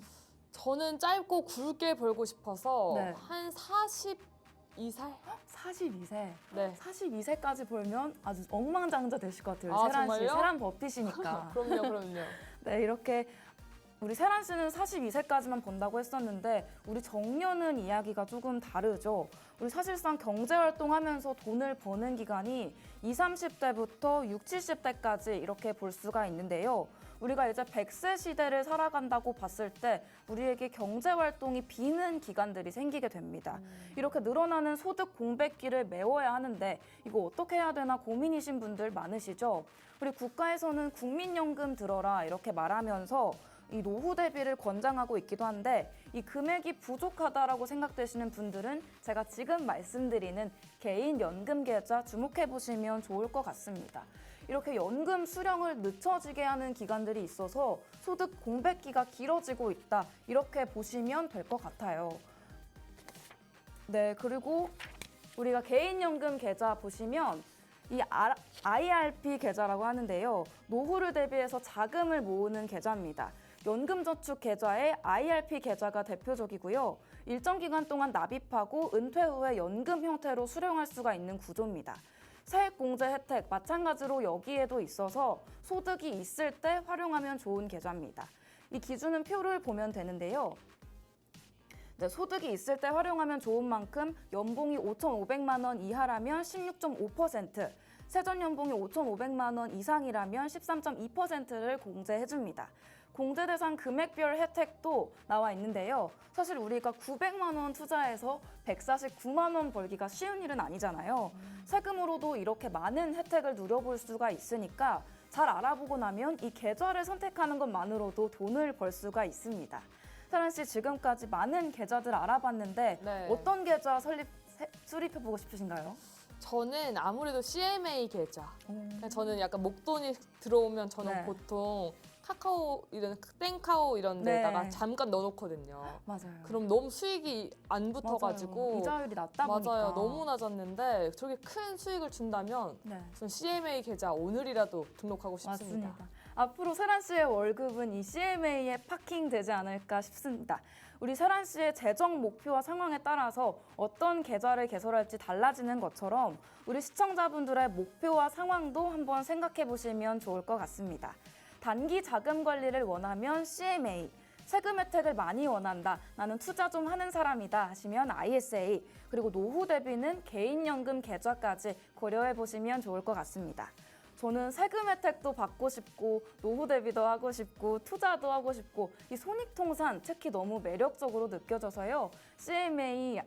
저는 짧고 굵게 벌고 싶어서 네. 한 42살? 42세. 네. 42세까지 벌면 아주 억만장자 되실 것 같아요. 아, 세란 씨, 정말요? 세란 버핏이니까. 그럼요. 네, 이렇게 우리 세란 씨는 42세까지만 번다고 했었는데 우리 정년은 이야기가 조금 다르죠. 우리 사실상 경제활동하면서 돈을 버는 기간이 20, 30대부터 60, 70대까지 이렇게 볼 수가 있는데요. 우리가 이제 100세 시대를 살아간다고 봤을 때 우리에게 경제활동이 비는 기간들이 생기게 됩니다. 이렇게 늘어나는 소득 공백기를 메워야 하는데 이거 어떻게 해야 되나 고민이신 분들 많으시죠? 우리 국가에서는 국민연금 들어라 이렇게 말하면서 이 노후 대비를 권장하고 있기도 한데 이 금액이 부족하다라고 생각되시는 분들은 제가 지금 말씀드리는 개인 연금 계좌 주목해 보시면 좋을 것 같습니다. 이렇게 연금 수령을 늦춰지게 하는 기간들이 있어서 소득 공백기가 길어지고 있다 이렇게 보시면 될 것 같아요. 네, 그리고 우리가 개인연금 계좌 보시면 이 IRP 계좌라고 하는데요. 노후를 대비해서 자금을 모으는 계좌입니다. 연금저축 계좌의 IRP 계좌가 대표적이고요. 일정 기간 동안 납입하고 은퇴 후에 연금 형태로 수령할 수가 있는 구조입니다. 세액공제 혜택 마찬가지로 여기에도 있어서 소득이 있을 때 활용하면 좋은 계좌입니다. 이 기준은 표를 보면 되는데요. 네, 소득이 있을 때 활용하면 좋은 만큼 연봉이 5,500만 원 이하라면 16.5%, 세전 연봉이 5,500만 원 이상이라면 13.2%를 공제해줍니다. 공제 대상 금액별 혜택도 나와 있는데요. 사실 우리가 900만 원 투자해서 149만 원 벌기가 쉬운 일은 아니잖아요. 세금으로도 이렇게 많은 혜택을 누려볼 수가 있으니까 잘 알아보고 나면 이 계좌를 선택하는 것만으로도 돈을 벌 수가 있습니다. 세란 씨 지금까지 많은 계좌들 알아봤는데 네. 어떤 계좌 수립해보고 싶으신가요? 저는 아무래도 CMA 계좌. 그냥 저는 약간 목돈이 들어오면 저는 네. 보통 카카오 이런 땡카오 이런 네. 데다가 잠깐 넣어놓거든요. 맞아요. 그럼 너무 수익이 안 붙어가지고 맞아요. 이자율이 낮다 보니까. 맞아요. 너무 낮았는데 저렇게 큰 수익을 준다면 네. 전 CMA 계좌 오늘이라도 등록하고 싶습니다. 맞습니다. 앞으로 세란 씨의 월급은 이 CMA에 파킹되지 않을까 싶습니다. 우리 세란 씨의 재정 목표와 상황에 따라서 어떤 계좌를 개설할지 달라지는 것처럼 우리 시청자분들의 목표와 상황도 한번 생각해 보시면 좋을 것 같습니다. 단기 자금 관리를 원하면 CMA, 세금 혜택을 많이 원한다, 나는 투자 좀 하는 사람이다 하시면 ISA, 그리고 노후 대비는 개인연금 계좌까지 고려해 보시면 좋을 것 같습니다. 저는 세금 혜택도 받고 싶고 노후 대비도 하고 싶고 투자도 하고 싶고 이 손익통산 특히 너무 매력적으로 느껴져서요. CMA,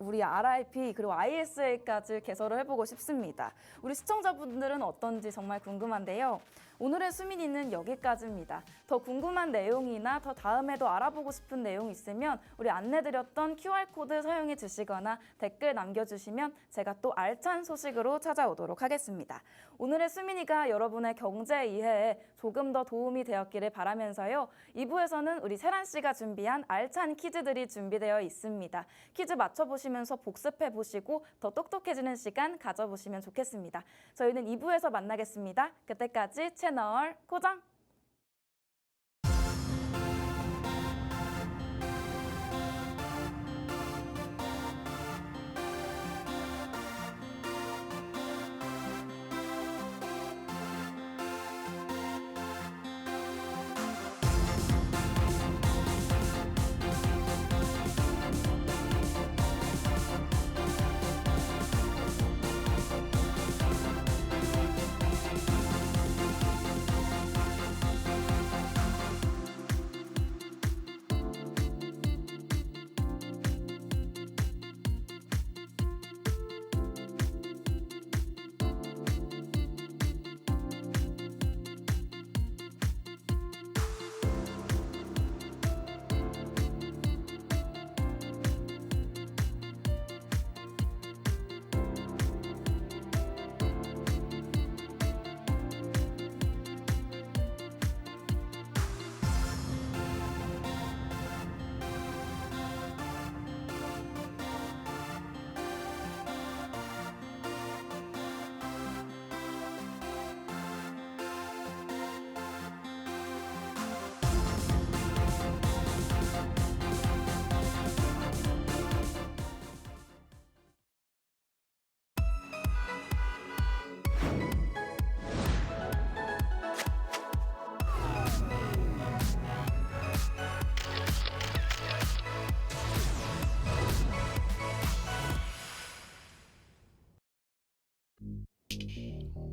우리 RIP 그리고 ISA까지 개설을 해보고 싶습니다. 우리 시청자분들은 어떤지 정말 궁금한데요. 오늘의 수민이는 여기까지입니다. 더 궁금한 내용이나 더 다음에도 알아보고 싶은 내용 있으면 우리 안내드렸던 QR코드 사용해 주시거나 댓글 남겨주시면 제가 또 알찬 소식으로 찾아오도록 하겠습니다. 오늘의 수민이가 여러분의 경제 이해에 조금 더 도움이 되었기를 바라면서요. 2부에서는 우리 세란 씨가 준비한 알찬 퀴즈들이 준비되어 있습니다. 퀴즈 맞춰보시면서 복습해보시고 더 똑똑해지는 시간 가져보시면 좋겠습니다. 저희는 2부에서 만나겠습니다. 그때까지 채널 고정!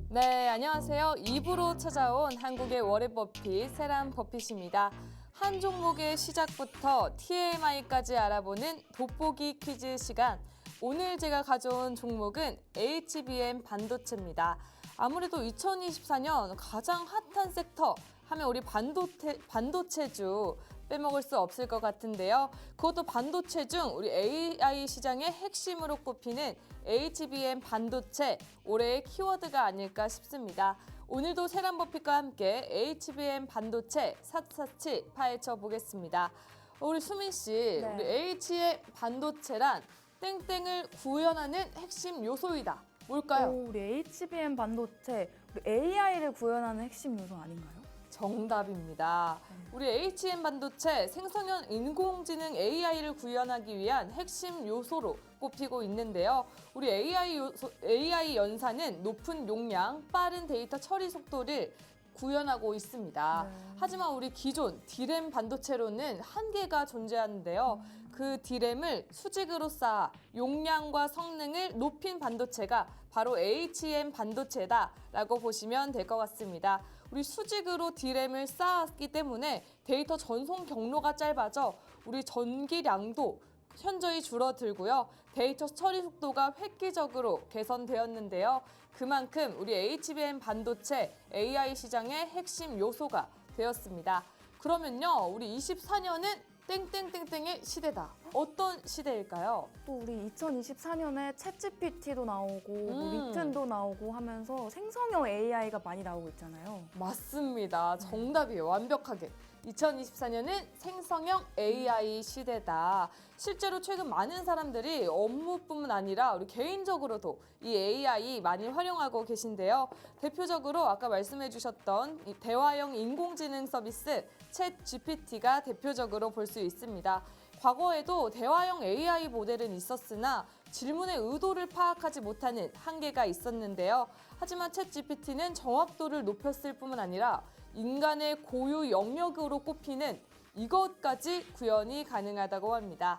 네, 안녕하세요. 2부로 찾아온 한국의 월요 버핏 세란 버핏입니다. 한 종목의 시작부터 TMI까지 알아보는 돋보기 퀴즈 시간. 오늘 제가 가져온 종목은 HBM 반도체입니다. 아무래도 2024년 가장 핫한 섹터 하면 우리 반도체주 빼먹을 수 없을 것 같은데요. 그것도 반도체 중 우리 AI 시장의 핵심으로 꼽히는 HBM 반도체, 올해의 키워드가 아닐까 싶습니다. 오늘도 세란 버핏과 함께 HBM 반도체 샅샅이 파헤쳐 보겠습니다. 우리 수민 씨, 네. 우리 HBM 반도체란 땡땡을 구현하는 핵심 요소이다. 뭘까요? 우리 HBM 반도체, 우리 AI를 구현하는 핵심 요소 아닌가요? 정답입니다. 우리 HBM 반도체 생성형 인공지능 AI를 구현하기 위한 핵심 요소로 꼽히고 있는데요. 우리 AI 연산은 높은 용량, 빠른 데이터 처리 속도를 구현하고 있습니다. 네. 하지만 우리 기존 D램 반도체로는 한계가 존재하는데요. 그 D램을 수직으로 쌓아 용량과 성능을 높인 반도체가 바로 HBM 반도체다라고 보시면 될 것 같습니다. 우리 수직으로 D램을 쌓았기 때문에 데이터 전송 경로가 짧아져 우리 전기량도 현저히 줄어들고요. 데이터 처리 속도가 획기적으로 개선되었는데요. 그만큼 우리 HBM 반도체 AI 시장의 핵심 요소가 되었습니다. 그러면요, 우리 24년은 땡땡땡땡의 시대다. 어떤 시대일까요? 또 우리 2024년에 챗GPT도 나오고 뭐 리튼도 나오고 하면서 생성형 AI가 많이 나오고 있잖아요. 맞습니다. 정답이에요. 완벽하게. 2024년은 생성형 AI 시대다. 실제로 최근 많은 사람들이 업무뿐만 아니라 우리 개인적으로도 이 AI 많이 활용하고 계신데요. 대표적으로 아까 말씀해 주셨던 이 대화형 인공지능 서비스 챗GPT가 대표적으로 볼 수 있습니다. 과거에도 대화형 AI 모델은 있었으나 질문의 의도를 파악하지 못하는 한계가 있었는데요. 하지만 챗GPT는 정확도를 높였을 뿐만 아니라 인간의 고유 영역으로 꼽히는 이것까지 구현이 가능하다고 합니다.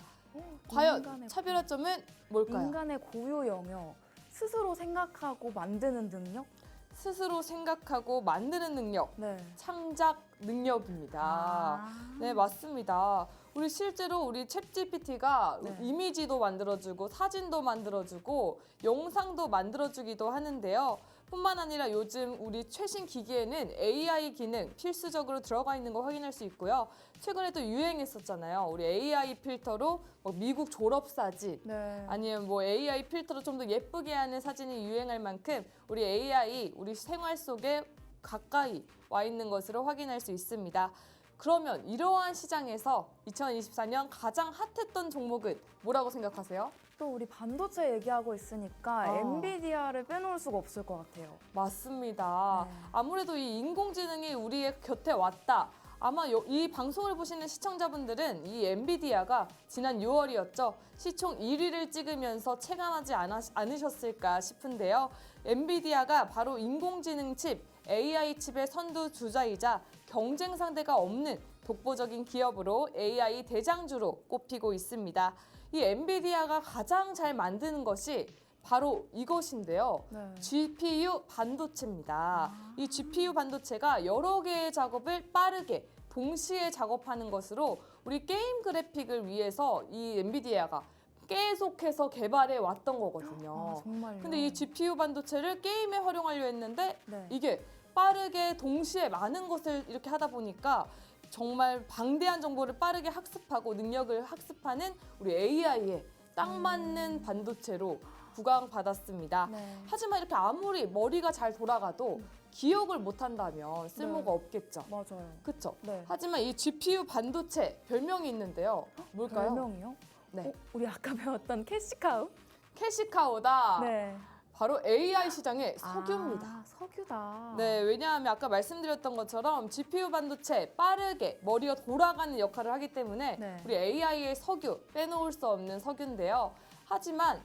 과연 인간의 차별화점은 뭘까요? 인간의 고유 영역, 스스로 생각하고 만드는 능력? 스스로 생각하고 만드는 능력, 네. 창작 능력입니다. 네, 맞습니다. 우리 실제로 우리 챗GPT가 네. 이미지도 만들어주고 사진도 만들어주고 영상도 만들어주기도 하는데요. 뿐만 아니라 요즘 우리 최신 기기에는 AI 기능 필수적으로 들어가 있는 거 확인할 수 있고요. 최근에 또 유행했었잖아요. 우리 AI 필터로 뭐 미국 졸업사진, 네. 아니면 뭐 AI 필터로 좀 더 예쁘게 하는 사진이 유행할 만큼 우리 AI 우리 생활 속에 가까이 와 있는 것으로 확인할 수 있습니다. 그러면 이러한 시장에서 2024년 가장 핫했던 종목은 뭐라고 생각하세요? 또 우리 반도체 얘기하고 있으니까 아. 엔비디아를 빼놓을 수가 없을 것 같아요. 맞습니다. 네. 아무래도 이 인공지능이 우리의 곁에 왔다. 아마 이 방송을 보시는 시청자분들은 이 엔비디아가 지난 6월이었죠. 시총 1위를 찍으면서 체감하지 않으셨을까 싶은데요. 엔비디아가 바로 인공지능 칩, AI 칩의 선두 주자이자 경쟁 상대가 없는 독보적인 기업으로 AI 대장주로 꼽히고 있습니다. 이 엔비디아가 가장 잘 만드는 것이 바로 이것인데요. 네. GPU 반도체입니다. 이 GPU 반도체가 여러 개의 작업을 빠르게 동시에 작업하는 것으로 우리 게임 그래픽을 위해서 이 엔비디아가 계속해서 개발해 왔던 거거든요. 아, 정말요? 근데 이 GPU 반도체를 게임에 활용하려 했는데 네. 이게 빠르게 동시에 많은 것을 이렇게 하다 보니까 정말 방대한 정보를 빠르게 학습하고 능력을 학습하는 우리 AI에 딱 맞는 반도체로 부각받았습니다. 네. 하지만 이렇게 아무리 머리가 잘 돌아가도 기억을 못한다면 쓸모가 네. 없겠죠. 맞아요. 그렇죠? 네. 하지만 이 GPU 반도체 별명이 있는데요. 뭘까요? 별명이요? 네. 우리 아까 배웠던 캐시카우? 캐시카우다. 네. 바로 AI 시장의 석유입니다. 아, 석유다. 네, 왜냐하면 아까 말씀드렸던 것처럼 GPU 반도체 빠르게 머리가 돌아가는 역할을 하기 때문에 네. 우리 AI의 석유 빼놓을 수 없는 석유인데요. 하지만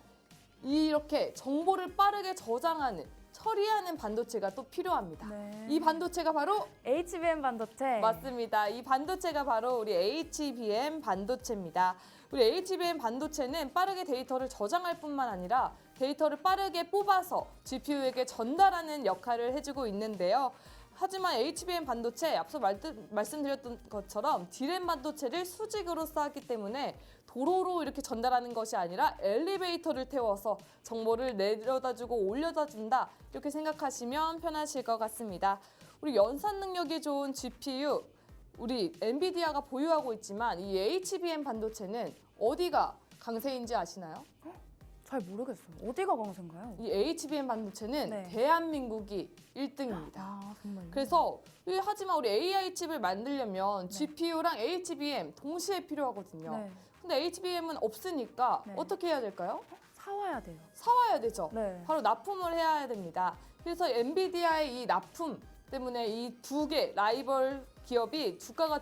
이렇게 정보를 빠르게 저장하는 처리하는 반도체가 또 필요합니다. 네. 이 반도체가 바로 HBM 반도체. 맞습니다. 이 반도체가 바로 우리 HBM 반도체입니다. 우리 HBM 반도체는 빠르게 데이터를 저장할 뿐만 아니라 데이터를 빠르게 뽑아서 GPU에게 전달하는 역할을 해주고 있는데요. 하지만 HBM 반도체 앞서 말씀드렸던 것처럼 D램 반도체를 수직으로 쌓았기 때문에 도로로 이렇게 전달하는 것이 아니라 엘리베이터를 태워서 정보를 내려다주고 올려다준다 이렇게 생각하시면 편하실 것 같습니다. 우리 연산 능력이 좋은 GPU 우리 엔비디아가 보유하고 있지만 이 HBM 반도체는 어디가 강세인지 아시나요? 잘 모르겠어요. 어디가 강세인가요? 이 HBM 반도체는 네. 대한민국이 1등입니다. 아, 정말요? 그래서 하지만 우리 AI 칩을 만들려면 GPU랑 HBM 동시에 필요하거든요. 네. 근데 HBM은 없으니까 네. 어떻게 해야 될까요? 사와야 돼요. 사와야 되죠. 네. 바로 납품을 해야 됩니다. 그래서 엔비디아의 이 납품 때문에 이 두 개 라이벌 기업이 주가가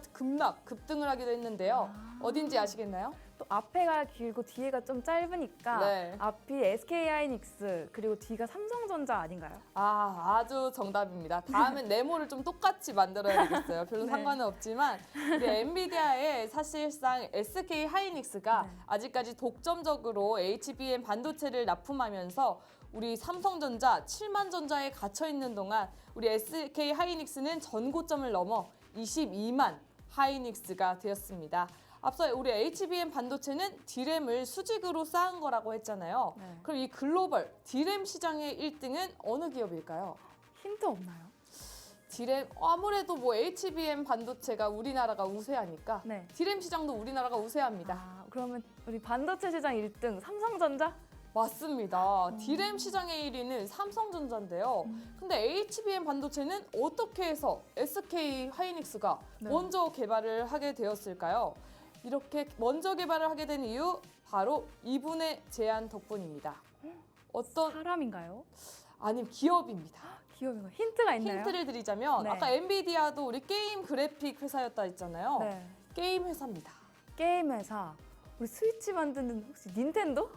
급등을 하기도 했는데요. 어딘지 아시겠나요? 또 앞에가 길고 뒤에가 좀 짧으니까 네. 앞이 SK하이닉스 그리고 뒤가 삼성전자 아닌가요? 아주 정답입니다. 다음엔 네모를 좀 똑같이 만들어야 되겠어요. 별로 네. 상관은 없지만 우리 엔비디아의 사실상 SK 하이닉스가 네. 아직까지 독점적으로 HBM 반도체를 납품하면서 우리 삼성전자 7만 전자에 갇혀 있는 동안 우리 SK 하이닉스는 전고점을 넘어 22만 하이닉스가 되었습니다. 앞서 우리 HBM 반도체는 D램을 수직으로 쌓은 거라고 했잖아요. 네. 그럼 이 글로벌 D램 시장의 1등은 어느 기업일까요? 힌트 없나요? D램 아무래도 뭐 HBM 반도체가 우리나라가 우세하니까 네. D램 시장도 우리나라가 우세합니다. 아, 그러면 우리 반도체 시장 1등 삼성전자? 맞습니다. D램 시장의 1위는 삼성전자인데요. 근데 HBM 반도체는 어떻게 해서 SK 하이닉스가 네. 먼저 개발을 하게 되었을까요? 이렇게 먼저 개발을 하게 된 이유 바로 이분의 제안 덕분입니다. 어떤 사람인가요? 아니면 기업입니다. 기업인가요? 힌트가 있나요? 힌트를 드리자면 네. 아까 엔비디아도 우리 게임 그래픽 회사였다 했잖아요. 네. 게임 회사입니다. 게임 회사. 우리 스위치 만드는 혹시 닌텐도?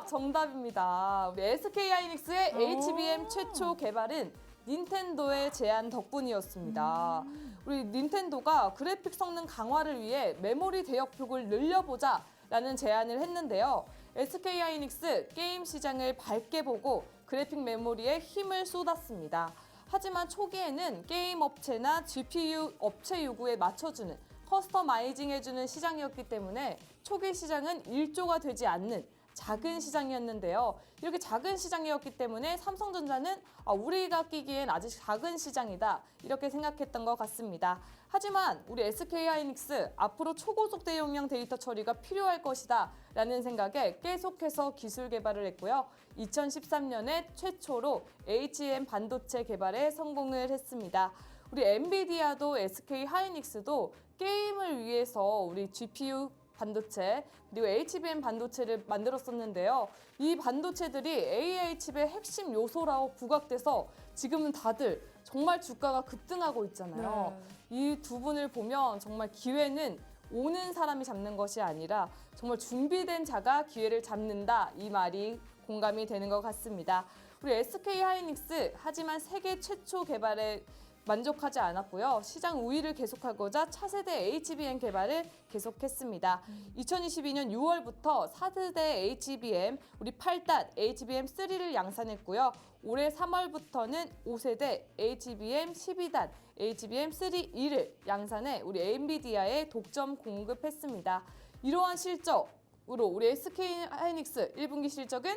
정답입니다. 우리 SK 하이닉스의 오. HBM 최초 개발은 닌텐도의 제안 덕분이었습니다. 우리 닌텐도가 그래픽 성능 강화를 위해 메모리 대역폭을 늘려보자라는 제안을 했는데요. SK 하이닉스 게임 시장을 밝게 보고 그래픽 메모리에 힘을 쏟았습니다. 하지만 초기에는 게임 업체나 GPU 업체 요구에 맞춰주는 커스터마이징 해주는 시장이었기 때문에 초기 시장은 1조가 되지 않는 작은 시장이었는데요. 이렇게 작은 시장이었기 때문에 삼성전자는 우리가 끼기엔 아직 작은 시장이다 이렇게 생각했던 것 같습니다. 하지만 우리 SK하이닉스 앞으로 초고속 대용량 데이터 처리가 필요할 것이다 라는 생각에 계속해서 기술 개발을 했고요. 2013년에 최초로 HBM 반도체 개발에 성공을 했습니다. 우리 엔비디아도 SK하이닉스도 게임을 위해서 우리 GPU 반도체 그리고 HBM 반도체를 만들었었는데요. 이 반도체들이 AI 칩의 핵심 요소라고 부각돼서 지금은 다들 정말 주가가 급등하고 있잖아요. 이 두 분을 보면 정말 기회는 오는 사람이 잡는 것이 아니라 정말 준비된 자가 기회를 잡는다 이 말이 공감이 되는 것 같습니다. 우리 SK하이닉스 하지만 세계 최초 개발에 만족하지 않았고요. 시장 우위를 계속하고자 차세대 HBM 개발을 계속했습니다. 2022년 6월부터 4세대 HBM, 우리 8단 HBM3를 양산했고요. 올해 3월부터는 5세대 HBM 12단 HBM3E를 양산해 우리 엔비디아에 독점 공급했습니다. 이러한 실적으로 우리 SK하이닉스 1분기 실적은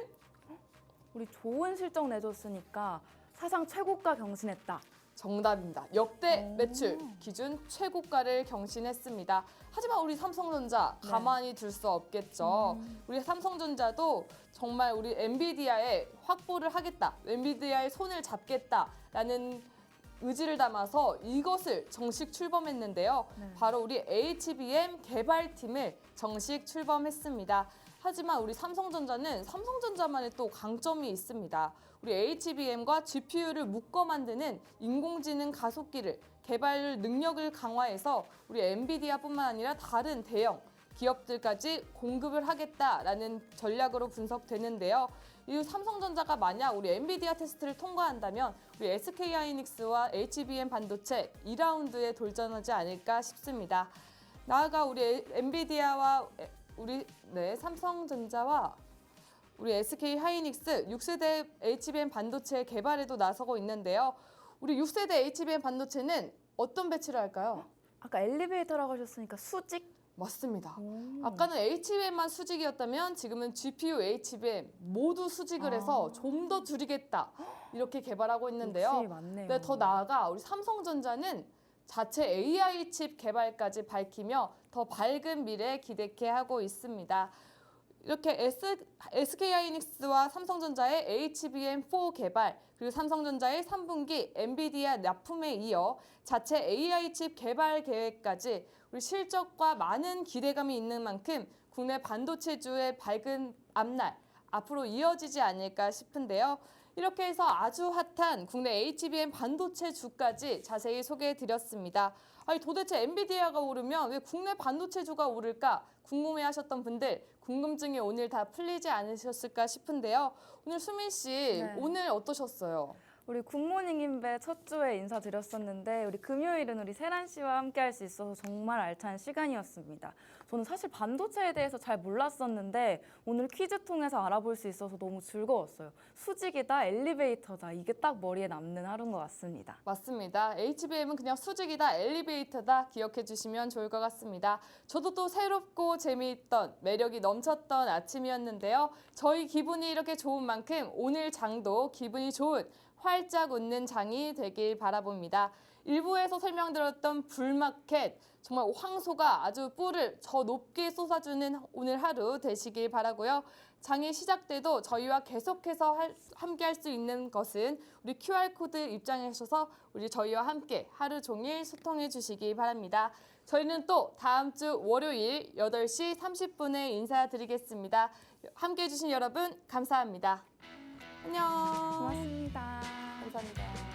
우리 좋은 실적 내줬으니까 사상 최고가 경신했다. 정답입니다. 역대 매출 기준 최고가를 경신했습니다. 하지만 우리 삼성전자 가만히 둘 수 없겠죠. 우리 삼성전자도 정말 우리 엔비디아에 확보를 하겠다, 엔비디아의 손을 잡겠다라는 의지를 담아서 이것을 정식 출범했는데요. 바로 우리 HBM 개발팀을 정식 출범했습니다. 하지만 우리 삼성전자는 삼성전자만의 또 강점이 있습니다. 우리 HBM과 GPU를 묶어 만드는 인공지능 가속기를 개발 능력을 강화해서 우리 엔비디아뿐만 아니라 다른 대형 기업들까지 공급을 하겠다라는 전략으로 분석되는데요. 이 삼성전자가 만약 우리 엔비디아 테스트를 통과한다면 우리 SK하이닉스와 HBM 반도체 2라운드에 도전하지 않을까 싶습니다. 나아가 우리 엔비디아와 우리 삼성전자와 우리 SK하이닉스 6세대 HBM 반도체 개발에도 나서고 있는데요. 우리 6세대 HBM 반도체는 어떤 배치를 할까요? 아까 엘리베이터라고 하셨으니까 수직? 맞습니다. 아까는 HBM만 수직이었다면 지금은 GPU, HBM 모두 수직을 해서 좀 더 줄이겠다 이렇게 개발하고 있는데요. 역시 맞네요. 네, 더 나아가 우리 삼성전자는 자체 AI 칩 개발까지 밝히며 더 밝은 미래 기대케 하고 있습니다. 이렇게 SK하이닉스와 삼성전자의 HBM4 개발 그리고 삼성전자의 3분기 엔비디아 납품에 이어 자체 AI 칩 개발 계획까지 우리 실적과 많은 기대감이 있는 만큼 국내 반도체주의 밝은 앞날 앞으로 이어지지 않을까 싶은데요. 이렇게 해서 아주 핫한 국내 HBM 반도체 주까지 자세히 소개해드렸습니다. 아니 도대체 엔비디아가 오르면 왜 국내 반도체주가 오를까 궁금해하셨던 분들 궁금증이 오늘 다 풀리지 않으셨을까 싶은데요. 오늘 수민 씨 오늘 어떠셨어요? 우리 굿모닝 인베 첫 주에 인사드렸었는데 우리 금요일은 우리 세란 씨와 함께 할 수 있어서 정말 알찬 시간이었습니다. 저는 사실 반도체에 대해서 잘 몰랐었는데 오늘 퀴즈 통해서 알아볼 수 있어서 너무 즐거웠어요. 수직이다, 엘리베이터다 이게 딱 머리에 남는 하루인 것 같습니다. 맞습니다. HBM은 그냥 수직이다, 엘리베이터다 기억해 주시면 좋을 것 같습니다. 저도 또 새롭고 재미있던 매력이 넘쳤던 아침이었는데요. 저희 기분이 이렇게 좋은 만큼 오늘 장도 기분이 좋은 활짝 웃는 장이 되길 바라봅니다. 일부에서 설명드렸던 불마켓 정말 황소가 아주 뿔을 저 높게 쏟아주는 오늘 하루 되시길 바라고요. 장이 시작돼도 저희와 계속해서 함께 할 수 있는 것은 우리 QR코드 입장하셔서 우리 저희와 함께 하루 종일 소통해 주시기 바랍니다. 저희는 또 다음 주 월요일 8시 30분에 인사드리겠습니다. 함께 해주신 여러분 감사합니다. 안녕. 고맙습니다. 감사합니다.